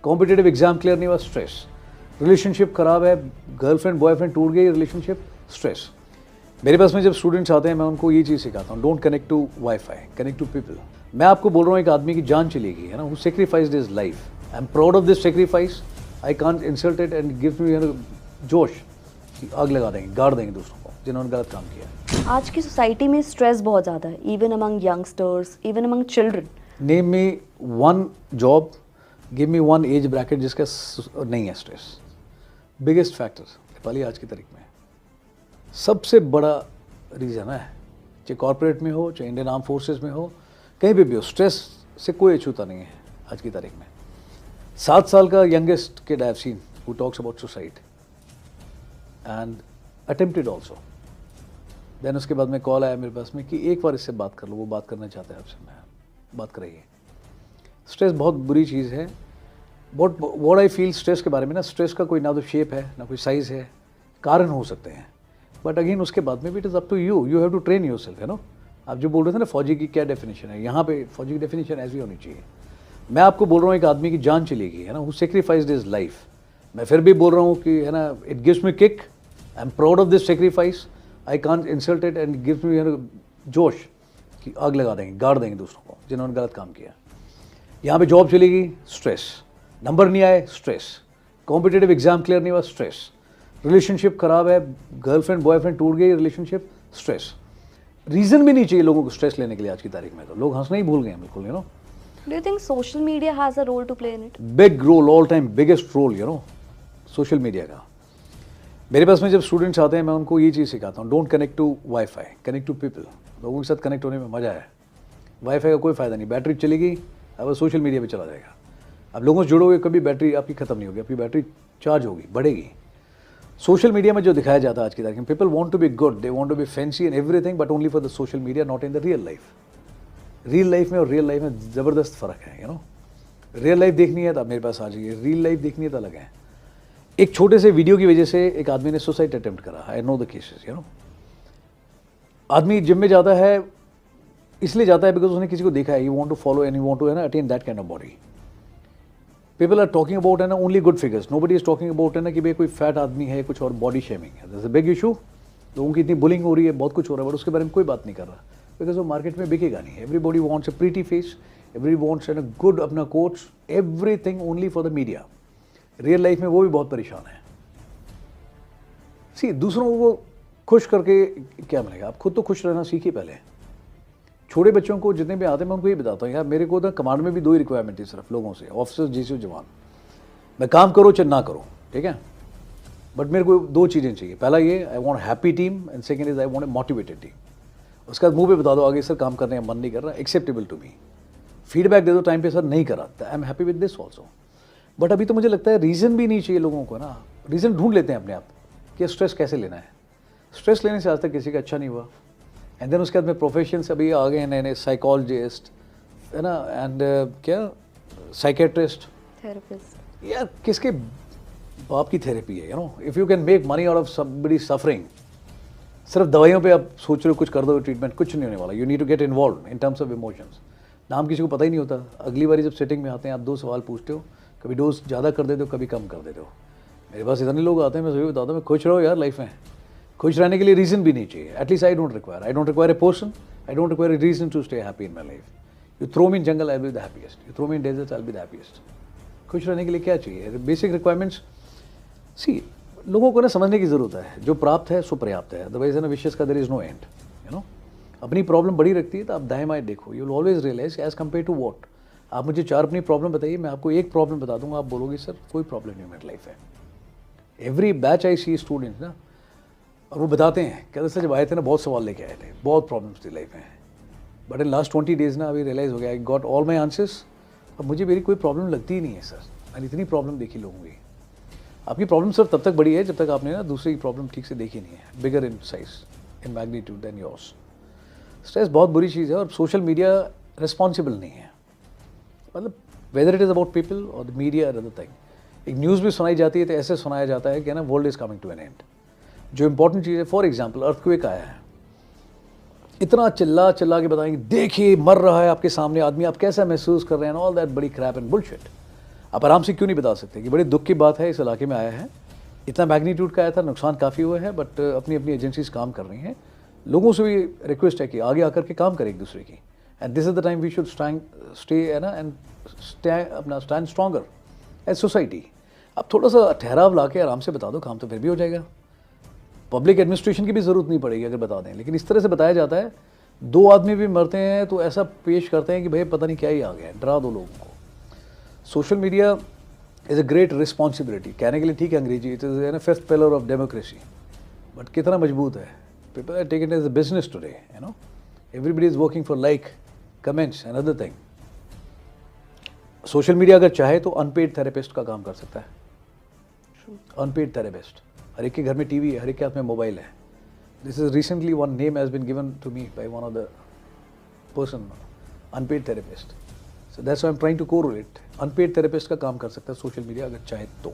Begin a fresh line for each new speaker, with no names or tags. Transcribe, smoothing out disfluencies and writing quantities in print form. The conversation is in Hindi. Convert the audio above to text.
कॉम्पिटेटिव एग्जाम क्लियर नहीं हुआ, स्ट्रेस। रिलेशनशिप खराब है, गर्लफ्रेंड बॉयफ्रेंड टूट गई, रिलेशनशिप, स्ट्रेस। मेरे पास में जब स्टूडेंट्स आते हैं मैं उनको ये चीज़ सिखाता हूँ, don't connect to WiFi, connect to people. मैं आपको बोल रहा हूँ एक आदमी की जान चली गई है ना, who sacrificed his life. I am proud of this sacrifice, I can't insult it and give me जोश कि आग लगा देंगे, गाड़ देंगे दूसरों को जिन्होंने गलत काम किया।
आज की सोसाइटी में स्ट्रेस बहुत ज़्यादा है, even among youngsters, even among children.
Name me one job, give me one age bracket जिसका नहीं है स्ट्रेस। बिगेस्ट फैक्टर नेपाली आज की तारीख में सबसे बड़ा रीज़न है, चाहे कॉर्पोरेट में हो, चाहे इंडियन आर्म फोर्सेस में हो, कहीं पे भी हो, स्ट्रेस से कोई अछूता नहीं है आज की तारीख में। 7 साल का youngest kid I have seen who talks about suicide and attempted also. Then उसके बाद में कॉल आया मेरे पास में कि एक बार इससे बात कर लो, वो बात करना चाहते हैं आपसे, मैं बात कराइए। स्ट्रेस बहुत बुरी चीज़ है। व्हाट आई फील स्ट्रेस के बारे में ना, स्ट्रेस का कोई ना तो शेप है ना कोई साइज़ है, कारण हो सकते हैं, बट अगेन उसके बाद में भी it is up to you, you have to train yourself, है ना। आप जो बोल रहे थे ना फौजी की क्या डेफिनेशन है, यहाँ पे फौजी की डेफिनेशन ऐसी होनी चाहिए। मैं आपको बोल रहा हूँ एक आदमी की जान चली गई है ना, हु सेक्रीफाइस्ड हिज लाइफ। मैं फिर भी बोल रहा हूँ कि है ना, it gives me kick, I am proud of this sacrifice, I can't insult it and gives me जोश कि आग लगा देंगे, गाड़ देंगे दूसरों को जिन्होंने गलत काम किया। यहाँ पे जॉब चली गई, स्ट्रेस। नंबर नहीं आए, स्ट्रेस। कॉम्पिटेटिव एग्जाम क्लियर नहीं हुआ, स्ट्रेस। रिलेशनशिप खराब है, गर्लफ्रेंड बॉयफ्रेंड टूट गई, रिलेशनशिप, स्ट्रेस। रीज़न भी नहीं चाहिए लोगों को स्ट्रेस लेने के लिए आज की तारीख में, तो लोग हंसना ही भूल गए हैं बिल्कुल, you know.
Do you think social media has a role to play in it?
Big role, all time biggest role, you know, social media का। मेरे पास में जब स्टूडेंट्स आते हैं मैं उनको ये चीज़ सिखाता हूँ, don't connect to WiFi, connect to people. लोगों के साथ कनेक्ट होने में मज़ा है। वाईफाई का कोई फ़ायदा नहीं, बैटरी चली गई, अब सोशल मीडिया पे चला जाएगा। अब लोगों से जुड़ोगे कभी बैटरी आपकी ख़त्म नहीं होगी, आपकी बैटरी चार्ज होगी, बढ़ेगी। सोशल मीडिया में जो दिखाया जाता है आज की तारीख में, people want to be good, they want to be fancy and everything, but only for the social media, not in the real life. Real life में और रियल लाइफ में ज़बरदस्त फ़र्क है, यू नो। रियल लाइफ देखनी है तो आप मेरे पास आ जाइए, रियल लाइफ देखनी है तो अलग है। एक छोटे से वीडियो की वजह से एक आदमी ने सुसाइड अटेम्प्ट करा, I know the cases, you know. आदमी जिम में जाता है इसलिए जाता है बिकॉज उसने किसी को देखा है, you want to follow and you want to है ना attain that kind of body. People are talking about है ना only good figures, nobody is talking about है ना कि भाई कोई फैट आदमी है, कुछ और बॉडी शेमिंग है, दैट्स अ बिग इशू। लोगों की इतनी बुलिंग हो रही है, बहुत कुछ हो रहा है, बट उसके बारे में कोई बात नहीं कर रहा बिकॉज वो मार्केट में बिकेगा नहीं। Everybody wants a pretty face, everybody wants a good अपना coats, everything only for the media. Real life में वो भी बहुत परेशान है। सी दूसरों को खुश करके क्या मिलेगा, आप खुद तो खुश रहना सीखिए पहले। छोटे बच्चों को जितने भी आते हैं मैं उनको ये बताता हूँ, यार मेरे को ना कमांड में भी 2 ही रिक्वायरमेंट थी सिर्फ लोगों से, ऑफिसर्स जीसी जवान। मैं काम करो चाहे ना करो, ठीक है, बट मेरे को 2 चीज़ें चाहिए। पहला ये, I want happy team, and second is I want a motivated team. उसके बाद मुंह पे बता दो आगे, सर काम करने का मन नहीं कर रहा, एक्सेप्टेबल टू मी। फीडबैक दे दो टाइम पे, सर नहीं करा, I am happy with this also. But अभी तो मुझे लगता है रीज़न भी नहीं चाहिए लोगों को ना, रीज़न ढूंढ लेते हैं अपने आप कि स्ट्रेस कैसे लेना है। स्ट्रेस लेने से आज तक किसी का अच्छा नहीं हुआ। एंड देन उसके बाद में प्रोफेशन से अभी आ गए हैं नए साइकोलॉजिस्ट, है ना, एंड क्या साइकेट्रिस्ट,
Therapist.
यार किसके बाप की थेरेपी है, you know. If you can make money out of somebody suffering, सिर्फ दवाइयों पे आप सोच रहे हो कुछ कर दो ट्रीटमेंट, कुछ नहीं होने वाला। You need to get involve in terms of emotions. नाम किसी को पता ही नहीं होता। अगली बारी जब सेटिंग में आते हैं आप 2 सवाल पूछते हो, कभी डोज ज़्यादा कर देते हो, कभी कम कर देते हो। मेरे पास इतने लोग आते हैं, मैं सभी बताता हूँ, मैं खुश रहो यार लाइफ में। खुश रहने के लिए रीज़न भी नहीं चाहिए, at least I don't require a person, I don't require a reason to stay happy in my life. You throw me in jungle, I will be the happiest, you throw me in desert, I will be the happiest. खुश रहने के लिए क्या चाहिए, बेसिक रिक्वायरमेंट्स। सी लोगों को ना समझने की ज़रूरत है, जो प्राप्त है सो पर्याप्त है, अदरवाइज है ना विशेष का there is no end, you know. अपनी प्रॉब्लम बड़ी रखती है तो आप दाएं बाएं देखो, you will always realise as compare to what. आप मुझे 4 अपनी प्रॉब्लम बताइए, मैं आपको एक प्रॉब्लम बता दूंगा, आप बोलोगे सर कोई प्रॉब्लम नहीं मेरी लाइफ है। Every batch I C students ना, और वो बताते हैं, कहते सर जब आए थे ना बहुत सवाल लेके आए थे, बहुत प्रॉब्लम्स थी लाइफ में, बट इन लास्ट 20 डेज ना अभी रियलाइज़ हो गया, I got all my answers. अब मुझे मेरी कोई प्रॉब्लम लगती ही नहीं है सर, मैंने इतनी प्रॉब्लम देखी लोगों की। आपकी प्रॉब्लम सिर्फ तब तक बड़ी है जब तक आपने ना दूसरी की प्रॉब्लम ठीक से देखी नहीं है, bigger in size, in magnitude than yours. Stress बहुत बुरी चीज़ है और सोशल मीडिया रिस्पॉन्सिबल नहीं है, मतलब whether it is about people और द मीडिया अदर थिंग। एक न्यूज़ भी सुनाई जाती है तो ऐसे सुनाया जाता है कि ना world is coming to an end. जो इंपॉर्टेंट चीज़ है, फॉर एग्जाम्पल अर्थक्वेक आया है, इतना चिल्ला चिल्ला के बताएंगे देखिए मर रहा है आपके सामने आदमी, आप कैसा महसूस कर रहे हैं, ऑल दैट बड़ी क्रैप एंड बुलशिट। आप आराम से क्यों नहीं बता सकते कि बड़े दुख की बात है, इस इलाके में आया है, इतना मैग्नीट्यूड का आया था, नुकसान काफ़ी हुआ है, बट अपनी अपनी एजेंसीज काम कर रही हैं। लोगों से भी रिक्वेस्ट है कि आगे आकर के काम करें एक दूसरे की, and this is the time we should stay है ना, एंड अपना स्टैंड स्ट्रॉन्गर एज सोसाइटी। अब थोड़ा सा ठहराव ला के आराम से बता दो, काम तो फिर भी हो जाएगा। पब्लिक एडमिनिस्ट्रेशन की भी ज़रूरत नहीं पड़ेगी अगर बता दें, लेकिन इस तरह से बताया जाता है, 2 आदमी भी मरते हैं तो ऐसा पेश करते हैं कि भाई पता नहीं क्या ही आ गया, डरा दो लोगों को। Social media is a great responsibility, कहने के लिए ठीक है अंग्रेजी, it is an fifth pillar of democracy, but कितना मजबूत है। People are taking it as a business today, you know, everybody is working for like, comments and other thing. Social media अगर चाहे तो अनपेड थेरेपिस्ट का काम कर सकता है, अनपेड थेरेपिस्ट। हर एक के घर में टीवी है, हर एक के हाथ में मोबाइल है। This is recently one name has been given to me by one of the person, unpaid therapist. So that's why I am trying to correlate. Unpaid therapist का काम कर सकता है सोशल मीडिया अगर चाहे तो।